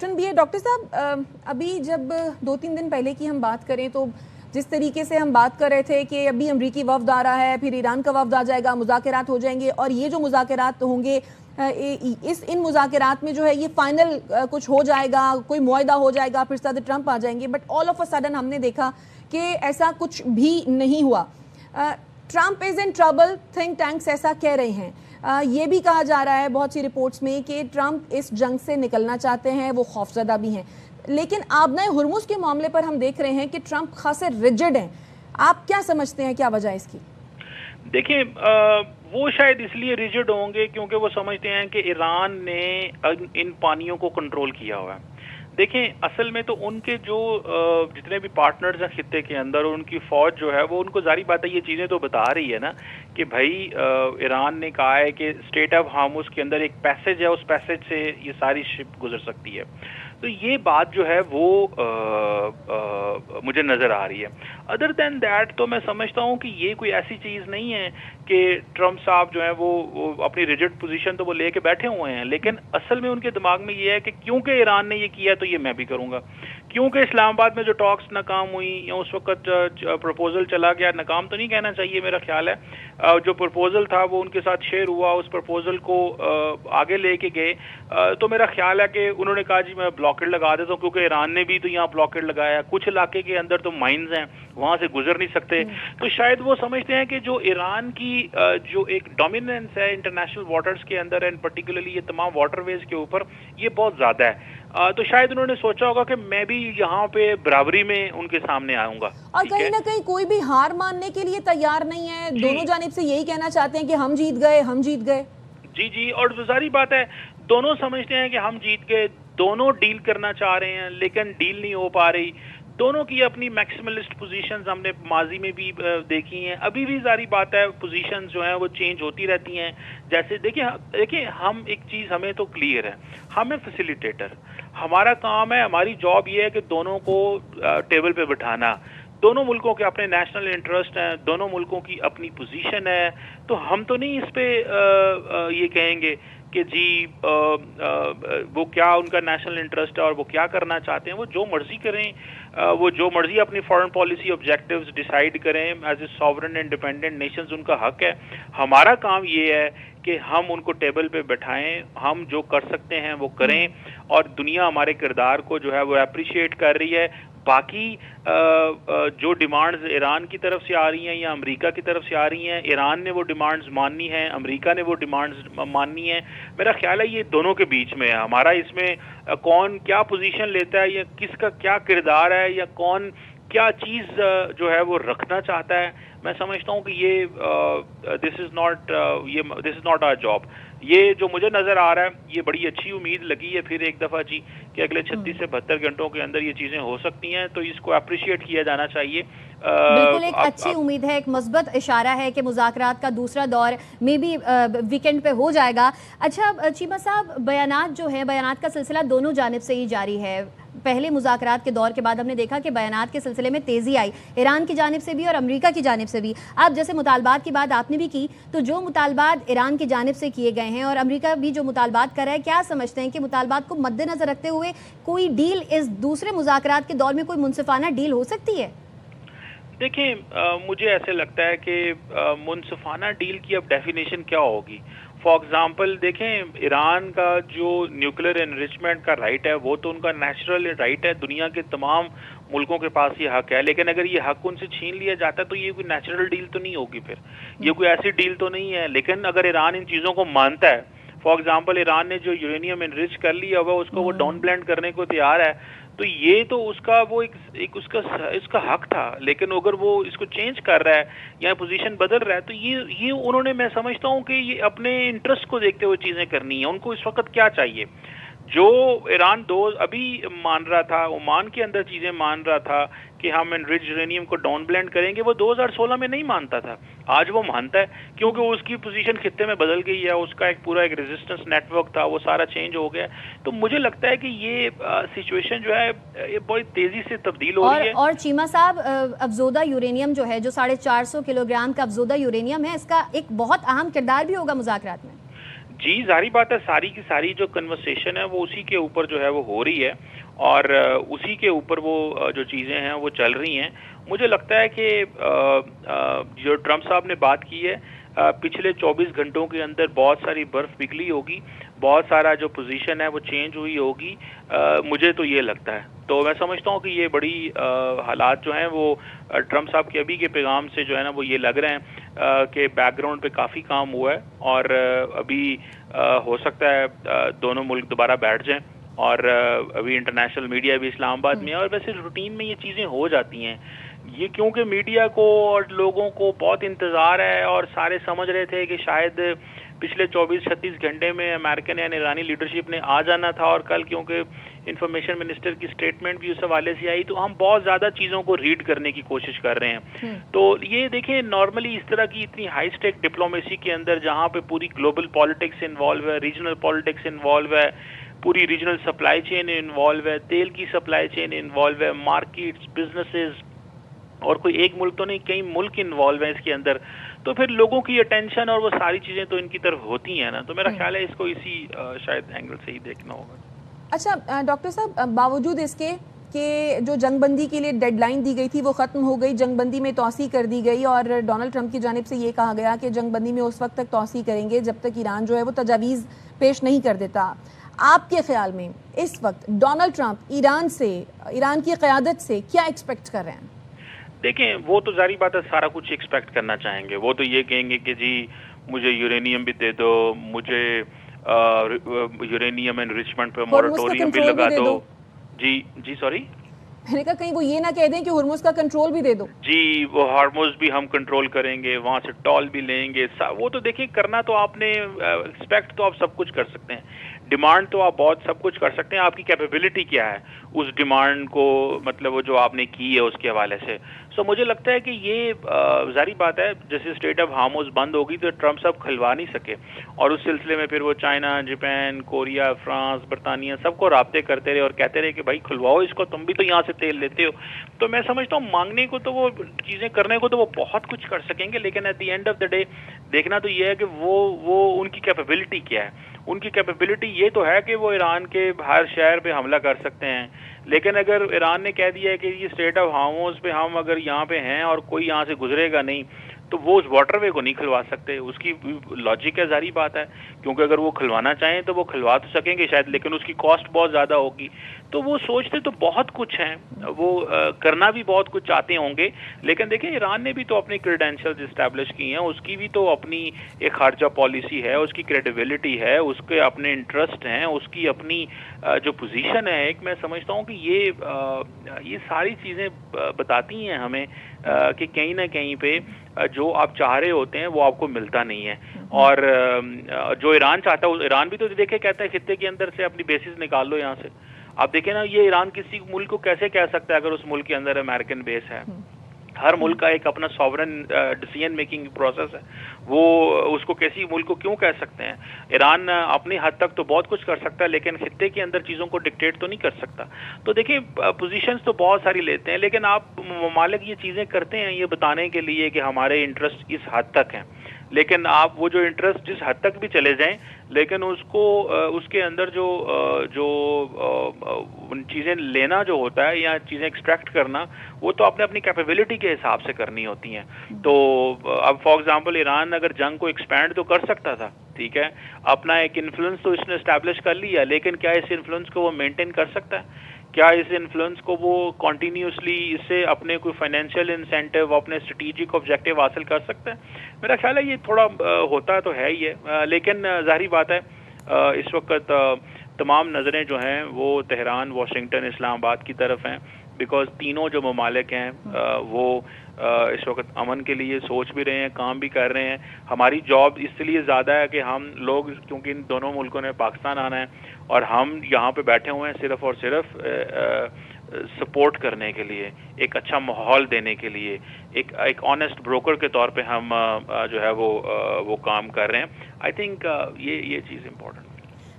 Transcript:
Veteran भी है। Doctor साहब, अभी जब 2-3 दिन पहले की हम बात करें तो जिस तरीके से हम बात कर रहे थे कि अभी अमरीकी वफ्द आ रहा है, फिर ईरान का वफ्द आ जाएगा, मुज़ाकरात हो जाएंगे, और ये जो मुज़ाकरात होंगे इन मुज़ाकरात में जो है ये फाइनल कुछ हो जाएगा, कोई मुआहदा हो जाएगा, फिर सदर ट्रंप आ जाएंगे। But all of a sudden हमने देखा कि ऐसा कुछ भी नहीं हुआ। Trump is in trouble, think tanks ऐसा कह रहे हैं। ये भी कहा जा रहा है बहुत सी रिपोर्ट्स में कि ट्रंप इस जंग से निकलना चाहते हैं, वो खौफजदा भी हैं। लेकिन आबनाए हुर्मुज़ के मामले पर हम देख रहे हैं कि ट्रंप खासे रिजिड हैं। आप क्या समझते हैं, क्या वजह है इसकी? देखिए, वो शायद इसलिए रिजिड होंगे क्योंकि वो समझते हैं कि ईरान ने इन पानियों को कंट्रोल किया हुआ है। देखें, असल में तो उनके जो जितने भी पार्टनर्स हैं खित्ते के अंदर, उनकी फौज जो है वो उनको जारी बात है ये चीज़ें तो बता रही है ना कि भाई ईरान ने कहा है कि स्ट्रेट ऑफ हार्मुज के अंदर एक पैसेज है, उस पैसेज से ये सारी शिप गुजर सकती है। तो ये बात जो है वो मुझे नज़र आ रही है। अदर देन दैट तो मैं समझता हूँ कि ये कोई ऐसी चीज़ नहीं है कि ट्रंप साहब जो है वो अपनी रिजिड पोजीशन तो वो लेके बैठे हुए हैं, लेकिन असल में उनके दिमाग में ये है कि क्योंकि ईरान ने ये किया तो ये मैं भी करूँगा। क्योंकि इस्लामाबाद में जो टॉक्स नाकाम हुई या उस वक्त प्रपोजल चला गया, नाकाम तो नहीं कहना चाहिए, मेरा ख्याल है जो प्रपोजल था वो उनके साथ शेयर हुआ, उस प्रपोजल को आगे लेके गए, तो मेरा ख्याल है कि उन्होंने कहा जी मैं ब्लॉकेड लगा देता हूँ, क्योंकि ईरान ने भी तो यहाँ ब्लॉकेड लगाया। कुछ इलाके के अंदर तो माइंस हैं, वहां से गुजर नहीं सकते। तो शायद वो समझते हैं कि जो ईरान की जो एक डोमिनेंस है इंटरनेशनल वाटर्स के अंदर एंड पर्टिकुलरली ये तमाम वाटरवेज के ऊपर, ये बहुत ज्यादा है। तो शायद उन्होंने सोचा होगा कि मैं भी यहाँ पे बराबरी में उनके सामने आऊंगा। और कहीं ना कहीं कोई भी हार मानने के लिए तैयार नहीं है, दोनों जानिब से यही कहना चाहते हैं कि हम जीत गए, हम जीत गए। जी जी, और जारी बात है दोनों समझते हैं कि हम जीत गए, दोनों डील करना चाह रहे हैं लेकिन डील नहीं हो पा रही। दोनों की अपनी मैक्सिमलिस्ट पोजीशंस हमने माजी में भी देखी हैं, अभी भी जारी बात है पोजीशंस जो हैं वो चेंज होती रहती हैं। जैसे देखिए हम एक चीज़ हमें तो क्लियर है, हमें फैसिलिटेटर, हमारा काम है, हमारी जॉब ये है कि दोनों को टेबल पे बिठाना। दोनों मुल्कों के अपने नेशनल इंटरेस्ट हैं, दोनों मुल्कों की अपनी पोजीशन है, तो हम तो नहीं इस पे ये कहेंगे कि जी वो क्या उनका नेशनल इंटरेस्ट है और वो क्या करना चाहते हैं, वो जो मर्जी करें, वो जो मर्जी अपनी फॉरेन पॉलिसी ऑब्जेक्टिव्स डिसाइड करें as a sovereign independent nations, उनका हक है। हमारा काम ये है कि हम उनको टेबल पे बैठाएं, हम जो कर सकते हैं वो करें, और दुनिया हमारे किरदार को जो है वो अप्रिशिएट कर रही है। बाकी जो डिमांड्स ईरान की तरफ से आ रही हैं या अमेरिका की तरफ से आ रही हैं, ईरान ने वो डिमांड्स माननी है, अमेरिका ने वो डिमांड्स माननी है। मेरा ख्याल है ये दोनों के बीच में है। हमारा इसमें कौन क्या पोजीशन लेता है या किसका क्या किरदार है या कौन क्या चीज़ जो है वो रखना चाहता है, मैं समझता हूँ कि ये this is not our job. ये जो मुझे नज़र आ रहा है, ये बड़ी अच्छी उम्मीद लगी है फिर एक दफ़ा जी कि अगले 36 से 72 घंटों के अंदर ये चीज़ें हो सकती हैं, तो इसको अप्रिशिएट किया जाना चाहिए। बिल्कुल एक अच्छी उम्मीद है, एक मस्बत इशारा है कि मुज़ाकरात का दूसरा दौर में भी वीकेंड पे हो जाएगा। अच्छा चीमा साहब, बयानात जो है, बयानात का सिलसिला दोनों जानिब से ही जारी है। पहले मुज़ाकरात के दौर के बाद हमने देखा कि बयानात के सिलसिले में तेज़ी आई, ईरान की जानिब से भी और अमेरिका की जानिब से भी। आप जैसे मुतालबात की बात आपने भी की, तो जो मुतालबात ईरान की जानिब से किए गए हैं और अमेरिका भी जो मुतालबात कर रहा है, क्या समझते हैं कि मुतालबात को मद्देनज़र रखते हुए कोई डील इस दूसरे मुज़ाकरात के दौर में कोई मुनसिफाना डील हो सकती है? देखिए, मुझे ऐसे लगता है कि मुनसिफाना डील की अब डेफिनेशन क्या होगी। फॉर एग्जांपल देखें, ईरान का जो न्यूक्लियर एनरिचमेंट का राइट है वो तो उनका नेचुरल राइट है, दुनिया के तमाम मुल्कों के पास ये हक है, लेकिन अगर ये हक उनसे छीन लिया जाता है तो ये कोई नेचुरल डील तो नहीं होगी, फिर ये कोई ऐसी डील तो नहीं है। लेकिन अगर ईरान इन चीज़ों को मानता है, फॉर एग्जाम्पल ईरान ने जो यूरेनियम एनरिच कर लिया हुआ उसको वो डाउन ब्लेंड करने को तैयार है, तो ये तो उसका वो एक उसका हक था। लेकिन अगर वो इसको चेंज कर रहा है या पोजीशन बदल रहा है, तो ये उन्होंने, मैं समझता हूँ कि ये अपने इंटरेस्ट को देखते हुए चीज़ें करनी है। उनको इस वक्त क्या चाहिए, जो ईरान अभी मान रहा था, ओमान के अंदर चीज़ें मान रहा था कि हम एनरिच्ड यूरेनियम को डाउन ब्लेंड करेंगे, वो 2016 में नहीं मानता था, आज वो मानता है क्योंकि उसकी पोजीशन खित्ते में बदल गई है, उसका एक पूरा एक रेजिस्टेंस नेटवर्क था वो सारा चेंज हो गया। तो मुझे लगता है कि ये सिचुएशन जो है ये बड़ी तेजी से तब्दील हो रही है। और चीमा साहब, अफजोदा यूरेनियम जो है, जो 450 किलोग्राम का अफजोदा यूरेनियम है, इसका एक बहुत अहम किरदार भी होगा मुज़ाकरात में। جی ظاہری بات ہے، ساری کی ساری جو کنورسیشن ہے وہ اسی کے اوپر جو ہے وہ ہو رہی ہے، اور اسی کے اوپر وہ جو چیزیں ہیں وہ چل رہی ہیں. مجھے لگتا ہے کہ جو ٹرمپ صاحب نے بات کی ہے، پچھلے 24 گھنٹوں کے اندر بہت ساری برف پگھلی ہوگی، بہت سارا جو پوزیشن ہے وہ چینج ہوئی ہوگی. مجھے تو یہ لگتا ہے، تو میں سمجھتا ہوں کہ یہ بڑی حالات جو ہیں وہ ٹرمپ صاحب کے ابھی کے پیغام سے جو ہے نا وہ یہ لگ رہے ہیں کہ بیک گراؤنڈ پہ کافی کام ہوا ہے، اور ابھی ہو سکتا ہے دونوں ملک دوبارہ بیٹھ جائیں. اور ابھی انٹرنیشنل میڈیا بھی اسلام آباد میں ہے، اور ویسے روٹین میں یہ چیزیں ہو جاتی ہیں. یہ کیونکہ میڈیا کو اور لوگوں کو بہت انتظار ہے، اور سارے سمجھ رہے تھے کہ شاید پچھلے 24-36 گھنٹے میں امریکن یعنی ایرانی لیڈرشپ نے آ جانا تھا، اور کل کیونکہ انفارمیشن منسٹر کی سٹیٹمنٹ بھی اس حوالے سے آئی، تو ہم بہت زیادہ چیزوں کو ریڈ کرنے کی کوشش کر رہے ہیں. تو یہ دیکھیں نارملی اس طرح کی اتنی ہائی اسٹیک ڈپلومیسی کے اندر جہاں پہ پوری گلوبل پالیٹکس انوالو ہے، ریجنل پالیٹکس انوالو ہے، پوری ریجنل سپلائی چین انوالو ہے، تیل کی سپلائی چین انوالو ہے، مارکیٹس، بزنسز، اور کوئی ایک ملک تو نہیں، کئی ملک انوالو ہیں اس کے اندر، تو پھر لوگوں کی اٹینشن اور وہ ساری چیزیں تو ان کی طرف ہوتی ہیں نا. تو میرا خیال ہے اس کو اسی شاید اینگل سے ہی دیکھنا ہوگا. اچھا ڈاکٹر صاحب، باوجود اس کے کہ جو جنگ بندی کے لیے ڈیڈ لائن دی گئی تھی وہ ختم ہو گئی، جنگ بندی میں توسیع کر دی گئی، اور ڈونلڈ ٹرمپ کی جانب سے یہ کہا گیا کہ جنگ بندی میں اس وقت تک توسیع کریں گے جب تک ایران جو ہے وہ تجاویز پیش نہیں کر دیتا. آپ کے خیال میں اس وقت ڈونلڈ ٹرمپ ایران کی قیادت سے کیا ایکسپیکٹ کر رہے ہیں؟ دیکھیں وہ تو ظاہری بات ہے سارا کچھ ایکسپیکٹ کرنا چاہیں گے. وہ تو یہ کہیں گے کہ جی مجھے یورینیم بھی دے دو، مجھے یورینیم انریچمنٹ پہ مورٹوریم بھی لگا دو. جی سوری، میں نے کہا کہیں وہ یہ نہ کہہ دیں کہ ہرمز کا کنٹرول بھی دے دو. جی وہ ہارموز بھی ہم کنٹرول کریں گے، وہاں سے ٹال بھی لیں گے. وہ تو دیکھیں کرنا تو آپ نے ایکسپیکٹ تو آپ سب کچھ کر سکتے ہیں، ڈیمانڈ تو آپ بہت سب کچھ کر سکتے ہیں. آپ کی کیپیبلٹی کیا ہے اس ڈیمانڈ کو، مطلب وہ جو آپ نے کی ہے اس کے حوالے سے. سو مجھے لگتا ہے کہ یہ ظاہری بات ہے جیسے اسٹیٹ آف ہارموز بند ہوگی تو ٹرمپ صاحب کھلوا نہیں سکے، اور اس سلسلے میں پھر وہ چائنا، جاپان، کوریا، فرانس، برطانیہ سب کو رابطے کرتے رہے اور کہتے رہے کہ بھائی کھلواؤ اس کو، تم بھی تو یہاں سے تیل لیتے ہو. تو میں سمجھتا ہوں مانگنے کو تو وہ چیزیں کرنے کو تو وہ بہت کچھ کر سکیں گے، لیکن at the end of the day دیکھنا تو یہ ہے کہ وہ ان کی کیپیبلٹی کیا ہے. ان کی کیپیبلٹی یہ تو ہے کہ وہ ایران کے ہر شہر پہ حملہ کر سکتے ہیں، لیکن اگر ایران نے کہہ دیا ہے کہ یہ اسٹیٹ آف ہارموز پہ ہم اگر یہاں پہ ہیں اور کوئی یہاں سے گزرے گا نہیں تو وہ اس واٹر وے کو نہیں کھلوا سکتے. اس کی لاجک ہے، ظاہری بات ہے، کیونکہ اگر وہ کھلوانا چاہیں تو وہ کھلوا تو سکیں گے شاید، لیکن اس کی کاسٹ بہت زیادہ ہوگی. تو وہ سوچتے تو بہت کچھ ہیں، وہ کرنا بھی بہت کچھ چاہتے ہوں گے، لیکن دیکھیں ایران نے بھی تو اپنی کریڈینشلز اسٹیبلش کی ہیں، اس کی بھی تو اپنی ایک خارجہ پالیسی ہے، اس کی کریڈیبلٹی ہے، اس کے اپنے انٹرسٹ ہیں، اس کی اپنی جو پوزیشن ہے. ایک میں سمجھتا ہوں کہ یہ ساری چیزیں بتاتی ہیں ہمیں کہ کہیں نہ کہیں پہ جو آپ چاہ رہے ہوتے ہیں وہ آپ کو ملتا نہیں ہے. اور جو ایران چاہتا ہے، ایران بھی تو دیکھے کہتا ہے خطے کے اندر سے اپنی بیسز نکال لو یہاں سے. آپ دیکھیں نا یہ ایران کسی ملک کو کیسے کہہ سکتا ہے اگر اس ملک کے اندر امریکن بیس ہے. ہر ملک کا ایک اپنا سوورن ڈیسیژن میکنگ پروسیس ہے، وہ اس کو کسی ملک کو کیوں کہہ سکتے ہیں. ایران اپنی حد تک تو بہت کچھ کر سکتا ہے، لیکن خطے کے اندر چیزوں کو ڈکٹیٹ تو نہیں کر سکتا. تو دیکھیں پوزیشنز تو بہت ساری لیتے ہیں، لیکن آپ ممالک یہ چیزیں کرتے ہیں یہ بتانے کے لیے کہ ہمارے انٹرسٹ اس حد تک ہیں، لیکن آپ وہ جو انٹرسٹ جس حد تک بھی چلے جائیں، لیکن اس کو اس کے اندر جو چیزیں لینا جو ہوتا ہے یا چیزیں ایکسٹریکٹ کرنا وہ تو اپنے اپنی کیپیبلٹی کے حساب سے کرنی ہوتی ہیں. تو اب فار ایگزامپل ایران اگر جنگ کو ایکسپینڈ تو کر سکتا تھا، ٹھیک ہے، اپنا ایک انفلوئنس تو اس نے اسٹیبلش کر لیا، لیکن کیا اس انفلوئنس کو وہ مینٹین کر سکتا ہے؟ کیا اس انفلوئنس کو وہ کنٹینیوسلی اس سے اپنے کوئی فائنینشیل انسینٹیو، اپنے اسٹریٹجک آبجیکٹیو حاصل کر سکتا ہے؟ میرا خیال ہے یہ تھوڑا ہوتا تو ہے ہی ہے، لیکن ظاہری بات ہے اس وقت تمام نظریں جو ہیں وہ تہران، واشنگٹن، اسلام آباد کی طرف ہیں، بیکاز تینوں جو ممالک ہیں وہ اس وقت امن کے لیے سوچ بھی رہے ہیں، کام بھی کر رہے ہیں. ہماری جاب اس لیے زیادہ ہے کہ ہم لوگ کیونکہ ان دونوں ملکوں نے پاکستان آنا ہے اور ہم یہاں پہ بیٹھے ہوئے ہیں صرف اور صرف سپورٹ کرنے کے لیے، ایک اچھا ماحول دینے کے لیے، ایک آنیسٹ بروکر کے طور پہ ہم جو ہے وہ کام کر رہے ہیں. آئی تھنک یہ چیز امپورٹنٹ.